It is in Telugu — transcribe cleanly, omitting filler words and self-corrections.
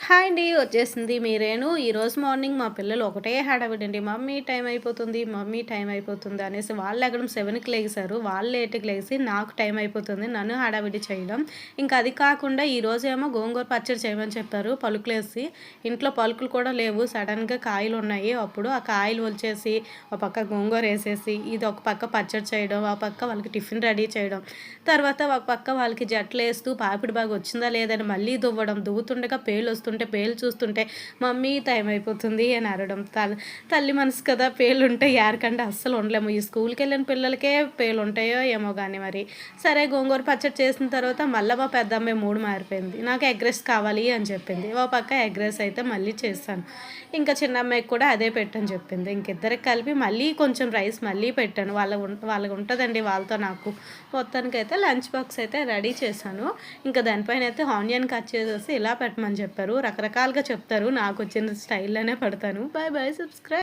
హాయ్ అండి. వచ్చేసింది మీరేను. ఈరోజు మార్నింగ్ మా పిల్లలు ఒకటే హడావిడండి. మమ్మీ టైం అయిపోతుంది, మమ్మీ టైం అయిపోతుంది అనేసి వాళ్ళు లెగడం 7కి లెగిసారు. వాళ్ళు 8కి లెగిసి నాకు టైం అయిపోతుంది. నన్ను హడావిడి చేయడం. ఇంకా అది కాకుండా ఈరోజేమో గోంగూర పచ్చడి చేయమని చెప్పారు పలుకులేసి. ఇంట్లో పలుకులు కూడా లేవు. సడన్‌గా కాయలున్నాయి. అప్పుడు ఆ కాయలు ఒలిచేసి, ఒక పక్క గోంగూర ఏసేసి, ఇది ఒక పక్క పచ్చడి చేయడం, ఆ పక్క వాళ్ళకి టిఫిన్ రెడీ చేయడం. తర్వాత ఒక పక్క వాళ్ళకి జడలేస్తూ పాపిడి బాగా వచ్చిందా లేదని మళ్ళీ దువ్వడం. దువ్వుతుండగా పేలొస్తుంటే, పేలు చూస్తుంటే మమ్మీ టైం అయిపోతుంది అని అరవడం. తల్లి మనసు కదా, పేలుంటే యారకంటే అస్సలు ఉండలేము. ఈ స్కూల్‌కెళ్ళిన పిల్లలకే పేలుంటాయో ఏమో గానీ మరి. సరే గోంగూర పచ్చడి చేసిన తర్వాత మళ్ళా మా పెద్దమ్మాయి మూడ్ మారిపోయింది. నాకు ఎగ్ రైస్ కావాలి అని చెప్పింది. ఓ పక్క ఎగ్ రైస్ అయితే మళ్ళీ చేశాను. ఇంకా చిన్నమ్మాయికి కూడా అదే పెట్టని చెప్పింది. ఇంకిద్దరికి కలిపి మళ్ళీ కొంచెం రైస్ మళ్ళీ పెట్టాను. వాళ్ళకి ఉంటదండి వాళ్ళతో నాకు. మొత్తానికైతే లంచ్ బాక్స్ అయితే రెడీ చేశాను. ఇంకా దానిపైన అయితే ఆనియన్ కట్ చేసేసి ఇలా పెట్టమని చెప్పారు. రకరకాలుగా చెప్తారు. నాకొచ్చిన స్టైల్‌లోనే పెడతాను. Bye bye. సబ్స్క్రైబ్.